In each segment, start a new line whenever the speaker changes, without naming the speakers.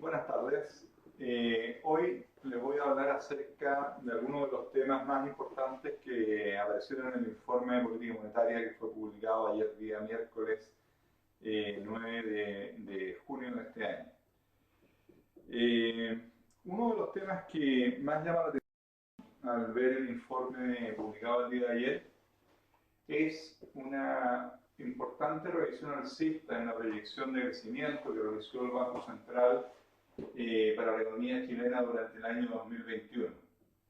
Buenas tardes. Hoy les voy a hablar acerca de algunos de los temas más importantes que aparecieron en el informe de política monetaria que fue publicado ayer día miércoles 9 de junio de este año. Uno de los temas que más llama la atención al ver el informe publicado el día de ayer es una importante revisión alcista en la proyección de crecimiento que realizó el Banco Central para la economía chilena durante el año 2021.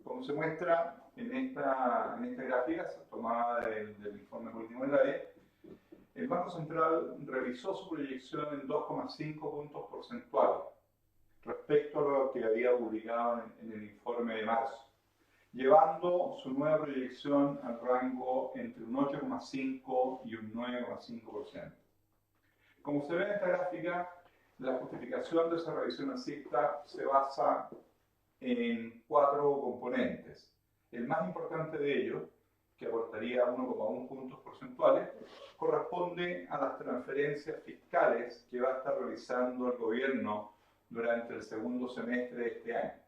Como se muestra en esta gráfica tomada del informe política monetaria, el Banco Central revisó su proyección en 2,5 puntos porcentuales respecto a lo que había publicado en el informe de marzo, llevando su nueva proyección al rango entre un 8,5 y un 9,5%. Como se ve en esta gráfica, la justificación de esa revisión alcista se basa en 4 componentes. El más importante de ellos, que aportaría 1,1 puntos porcentuales, corresponde a las transferencias fiscales que va a estar realizando el gobierno durante el segundo semestre de este año.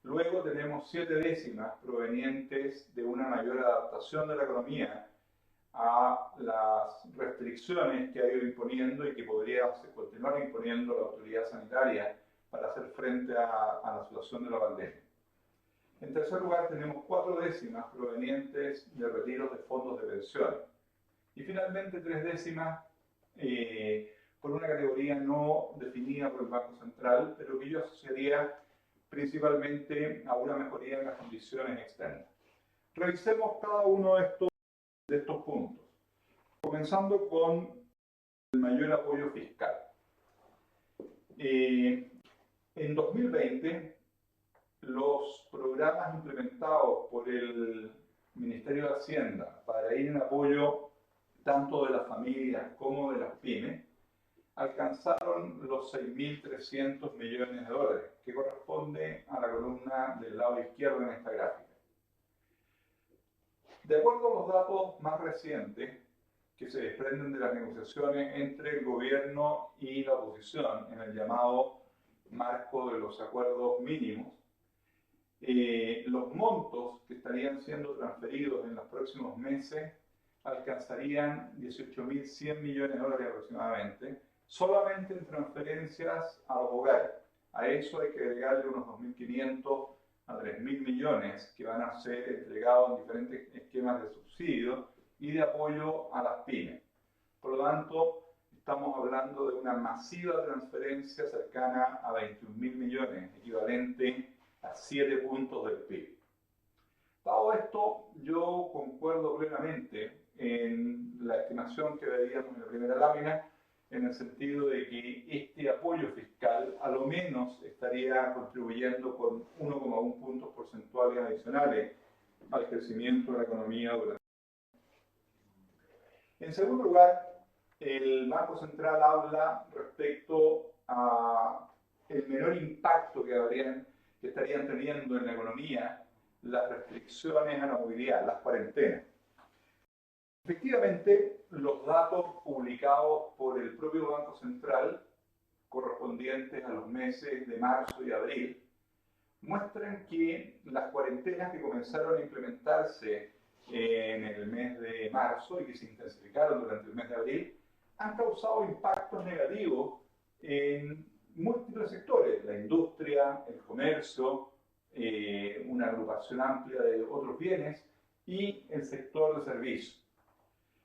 Luego tenemos 7 décimas provenientes de una mayor adaptación de la economía a las restricciones que ha ido imponiendo y que podría continuar imponiendo la autoridad sanitaria para hacer frente a la situación de la pandemia. En tercer lugar, tenemos 4 décimas provenientes de retiros de fondos de pensiones. Y finalmente 3 décimas por una categoría no definida por el Banco Central, pero que yo asociaría principalmente a una mejoría en las condiciones externas. Revisemos cada uno de estos puntos, comenzando con el mayor apoyo fiscal. En 2020, los programas implementados por el Ministerio de Hacienda para ir en apoyo tanto de las familias como de las pymes alcanzaron los 6.300 millones de dólares, que corresponde a la columna del lado izquierdo en esta gráfica. De acuerdo a los datos más recientes que se desprenden de las negociaciones entre el gobierno y la oposición en el llamado marco de los acuerdos mínimos, los montos que estarían siendo transferidos en los próximos meses alcanzarían 18.100 millones de dólares aproximadamente, solamente en transferencias a los hogares. A eso hay que agregarle unos 2.500 a 3.000 millones que van a ser entregados en diferentes esquemas de subsidio y de apoyo a las pymes. Por lo tanto, estamos hablando de una masiva transferencia cercana a 21.000 millones, equivalente a 7 puntos del PIB. Dado esto, yo concuerdo plenamente en la estimación que veíamos en la primera lámina, en el sentido de que este apoyo fiscal a lo menos estaría contribuyendo con 1,1 puntos porcentuales adicionales al crecimiento de la economía durante. En segundo lugar, el Banco Central habla respecto a el menor impacto que estarían teniendo en la economía las restricciones a la movilidad, las cuarentenas. Efectivamente, los datos publicados por el propio Banco Central, correspondientes a los meses de marzo y abril, muestran que las cuarentenas que comenzaron a implementarse en el mes de marzo y que se intensificaron durante el mes de abril, han causado impactos negativos en múltiples sectores, la industria, el comercio, una agrupación amplia de otros bienes y el sector de servicios.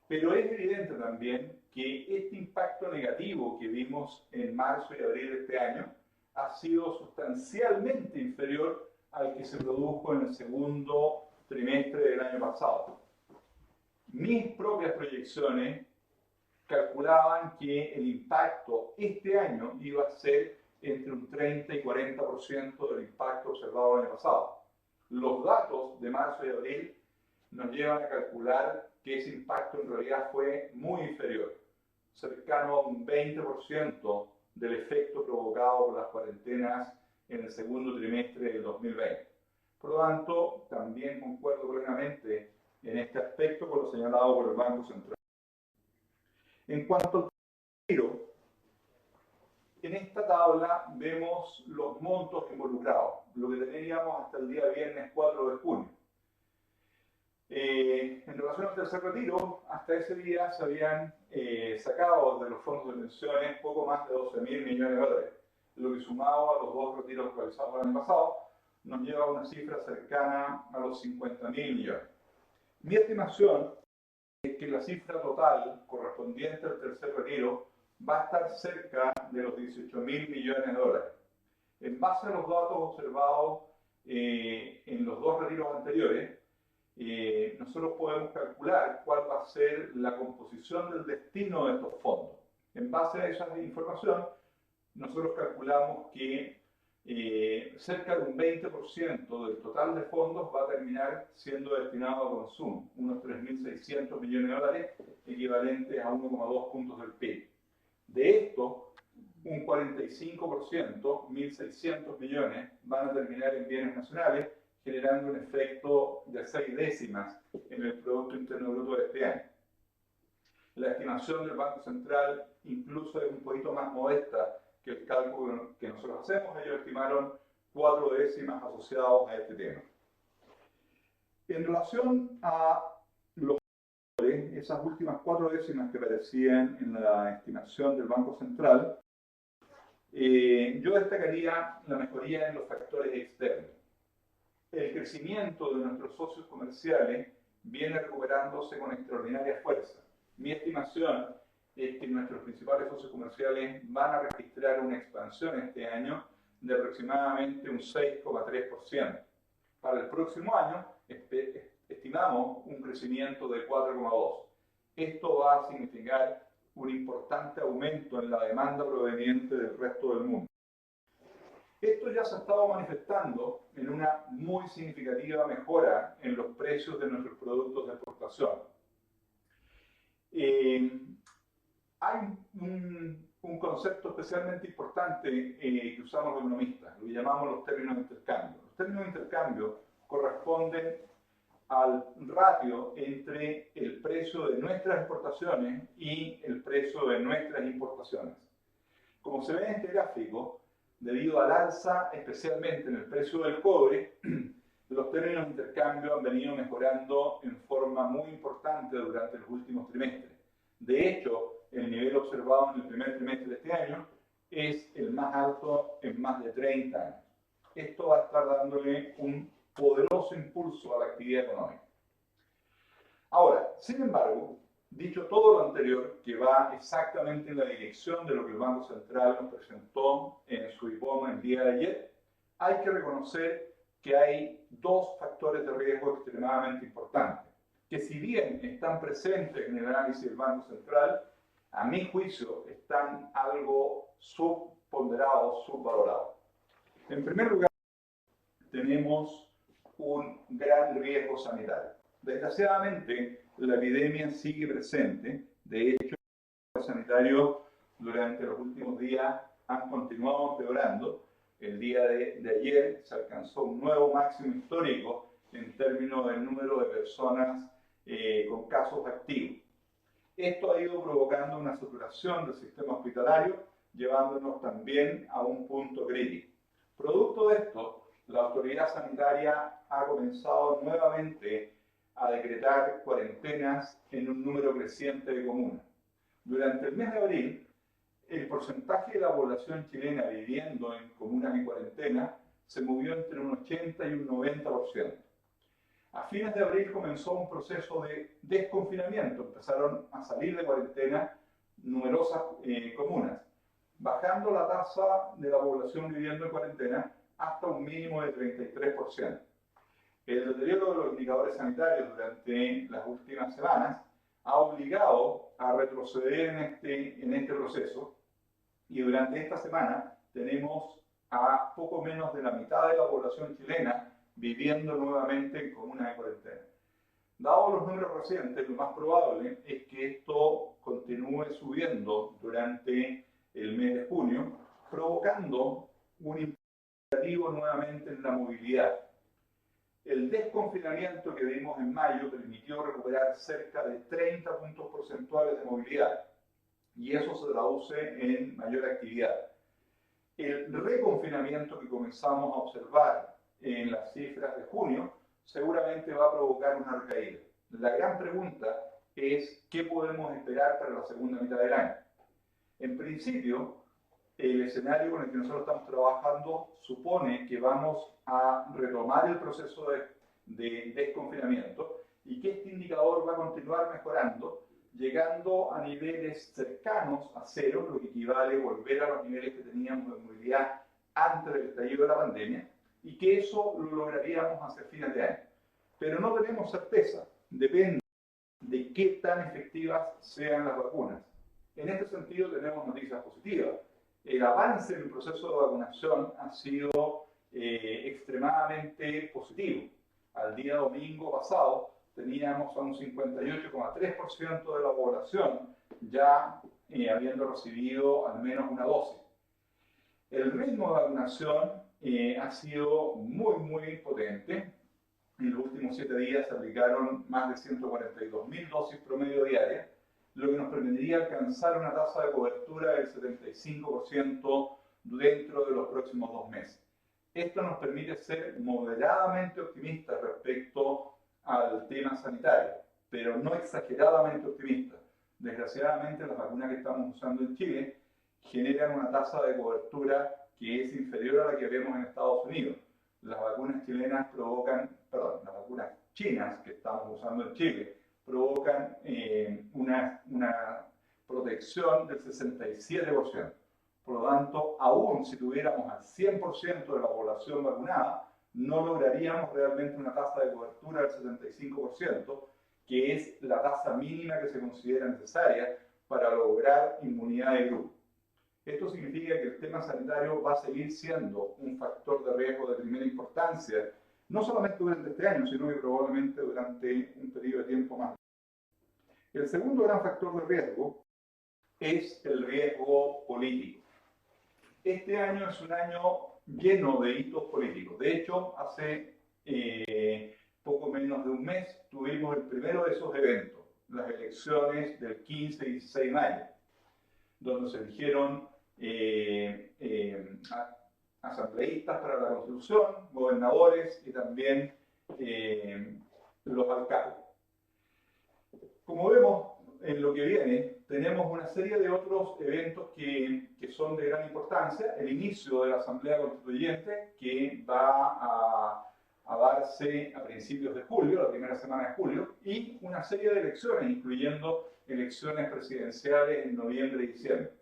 Pero es evidente también que este impacto negativo que vimos en marzo y abril de este año ha sido sustancialmente inferior al que se produjo en el segundo trimestre del año pasado. Mis propias proyecciones calculaban que el impacto este año iba a ser entre un 30 y 40% del impacto observado el año pasado. Los datos de marzo y abril nos llevan a calcular que ese impacto en realidad fue muy inferior, cercano a un 20% del efecto provocado por las cuarentenas en el segundo trimestre del 2020. Por lo tanto, también concuerdo plenamente en este aspecto con lo señalado por el Banco Central. En cuanto al retiro, En esta tabla vemos los montos involucrados, lo que teníamos hasta el día viernes 4 de junio. En relación al tercer retiro, hasta ese día se habían sacado de los fondos de pensiones poco más de 12.000 millones de dólares, lo que sumado a los dos retiros realizados el año pasado, nos lleva a una cifra cercana a los 50.000 millones. Mi estimación es que la cifra total correspondiente al tercer retiro va a estar cerca de los 18.000 millones de dólares. En base a los datos observados en los dos retiros anteriores, nosotros podemos calcular cuál va a ser la composición del destino de estos fondos. En base a esa información, nosotros calculamos que cerca de un 20% del total de fondos va a terminar siendo destinado a consumo, unos 3.600 millones de dólares, equivalentes a 1,2 puntos del PIB. De esto, un 45%, 1.600 millones, van a terminar en bienes nacionales, generando un efecto de 6 décimas en el Producto Interno Bruto de este año. La estimación del Banco Central incluso es un poquito más modesta que el cálculo que nosotros hacemos. Ellos estimaron 4 décimas asociados a este tema. En relación a los valores, esas últimas 4 décimas que aparecían en la estimación del Banco Central, yo destacaría la mejoría en los factores externos. El crecimiento de nuestros socios comerciales viene recuperándose con extraordinaria fuerza. Mi estimación es que nuestros principales socios comerciales van a registrar una expansión este año de aproximadamente un 6,3%. Para el próximo año estimamos un crecimiento de 4,2%. Esto va a significar un importante aumento en la demanda proveniente del resto del mundo. Esto ya se ha estado manifestando en una muy significativa mejora en los precios de nuestros productos de exportación. Hay un concepto especialmente importante que usamos los economistas, lo que llamamos los términos de intercambio. Los términos de intercambio corresponden al ratio entre el precio de nuestras exportaciones y el precio de nuestras importaciones. Como se ve en este gráfico, debido al alza, especialmente en el precio del cobre, los términos de intercambio han venido mejorando en forma muy importante durante los últimos trimestres. De hecho, el nivel observado en el primer trimestre de este año es el más alto en más de 30 años. Esto va a estar dándole un poderoso impulso a la actividad económica. Ahora, sin embargo, dicho todo lo anterior, que va exactamente en la dirección de lo que el Banco Central nos presentó en su IPOM el día de ayer, hay que reconocer que hay dos factores de riesgo extremadamente importantes, que si bien están presentes en el análisis del Banco Central, a mi juicio están algo subponderados, subvalorados. En primer lugar, tenemos un gran riesgo sanitario. Desgraciadamente, la epidemia sigue presente. De hecho, los sanitarios durante los últimos días han continuado empeorando. El día de ayer se alcanzó un nuevo máximo histórico en términos del número de personas con casos activos. Esto ha ido provocando una saturación del sistema hospitalario, llevándonos también a un punto crítico. Producto de esto, la autoridad sanitaria ha comenzado nuevamente a decretar cuarentenas en un número creciente de comunas. Durante el mes de abril, el porcentaje de la población chilena viviendo en comunas en cuarentena se movió entre un 80 y un 90%. A fines de abril comenzó un proceso de desconfinamiento. Empezaron a salir de cuarentena numerosas comunas, bajando la tasa de la población viviendo en cuarentena hasta un mínimo de 33%. El deterioro de los indicadores sanitarios durante las últimas semanas ha obligado a retroceder en este proceso, y durante esta semana tenemos a poco menos de la mitad de la población chilena viviendo nuevamente en comunas de cuarentena. Dados los números recientes, lo más probable es que esto continúe subiendo durante el mes de junio, provocando un impacto nuevamente en la movilidad. El desconfinamiento que vimos en mayo permitió recuperar cerca de 30 puntos porcentuales de movilidad, y eso se traduce en mayor actividad. el reconfinamiento que comenzamos a observar en las cifras de junio seguramente va a provocar una recaída. La gran pregunta es qué podemos esperar para la segunda mitad del año. En principio, el escenario con el que nosotros estamos trabajando supone que vamos a retomar el proceso de desconfinamiento y que este indicador va a continuar mejorando, llegando a niveles cercanos a cero, lo que equivale a volver a los niveles que teníamos de movilidad antes del estallido de la pandemia, y que eso lo lograríamos hacia fines de año. Pero no tenemos certeza, depende de qué tan efectivas sean las vacunas. En este sentido tenemos noticias positivas. El avance en el proceso de vacunación ha sido extremadamente positivo. Al día domingo pasado teníamos a un 58,3% de la población ya habiendo recibido al menos una dosis. El ritmo de vacunación ha sido muy potente. En los últimos 7 días se aplicaron más de 142.000 dosis promedio diarias, lo que nos permitiría alcanzar una tasa de cobertura del 75% dentro de los próximos 2 meses. Esto nos permite ser moderadamente optimistas respecto al tema sanitario, pero no exageradamente optimistas. Desgraciadamente, las vacunas que estamos usando en Chile generan una tasa de cobertura que es inferior a la que vemos en Estados Unidos. Las vacunas chilenas las vacunas chinas que estamos usando en Chile provocan una protección del 67%. Por lo tanto, aún si tuviéramos al 100% de la población vacunada, no lograríamos realmente una tasa de cobertura del 75%, que es la tasa mínima que se considera necesaria para lograr inmunidad de grupo. Esto significa que el tema sanitario va a seguir siendo un factor de riesgo de primera importancia, no solamente durante este año, sino que probablemente durante un periodo de tiempo más. El segundo gran factor de riesgo es el riesgo político. Este año es un año lleno de hitos políticos. De hecho, hace poco menos de un mes tuvimos el primero de esos eventos, las elecciones del 15 y 16 de mayo, donde se eligieron asambleístas para la Constitución, gobernadores y también los alcaldes. Como vemos, en lo que viene, tenemos una serie de otros eventos que son de gran importancia. El inicio de la Asamblea Constituyente, que va a darse a principios de julio, la primera semana de julio, y una serie de elecciones, incluyendo elecciones presidenciales en noviembre y diciembre.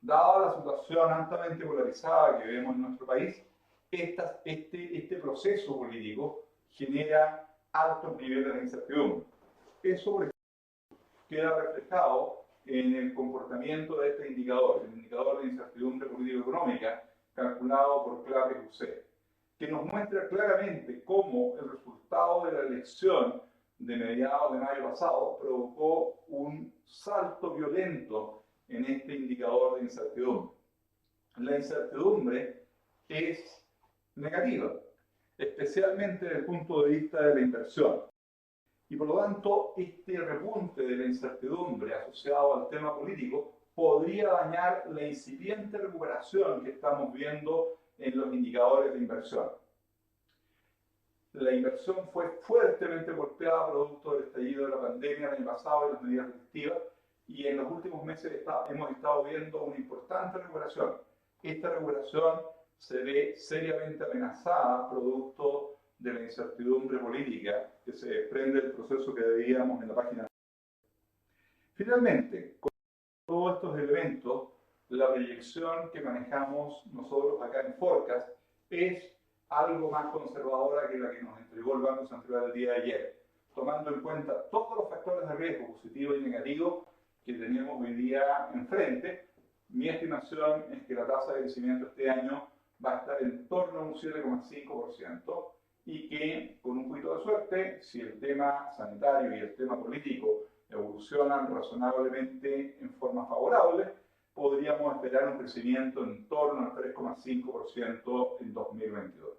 Dada la situación altamente polarizada que vemos en nuestro país, este proceso político genera altos niveles de incertidumbre. Eso, por ejemplo, queda reflejado en el comportamiento de este indicador, el indicador de incertidumbre político-económica, calculado por Clave UC, que nos muestra claramente cómo el resultado de la elección de mediados de mayo pasado provocó un salto violento en este indicador de incertidumbre. La incertidumbre es negativa, especialmente desde el punto de vista de la inversión. Y por lo tanto, este repunte de la incertidumbre asociado al tema político podría dañar la incipiente recuperación que estamos viendo en los indicadores de inversión. La inversión fue fuertemente golpeada producto del estallido de la pandemia el año pasado y las medidas restrictivas, y en los últimos meses hemos estado viendo una importante recuperación. Esta recuperación se ve seriamente amenazada producto de la incertidumbre política que se desprende del proceso que veíamos en la página. Finalmente, con todos estos elementos, la proyección que manejamos nosotros acá en Forecast es algo más conservadora que la que nos entregó el Banco Central el día de ayer, tomando en cuenta todos los factores de riesgo, positivos y negativos, que tenemos hoy día enfrente. Mi estimación es que la tasa de crecimiento este año va a estar en torno a un 7,5% y que, con un poquito de suerte, si el tema sanitario y el tema político evolucionan razonablemente en forma favorable, podríamos esperar un crecimiento en torno al 3,5% en 2022.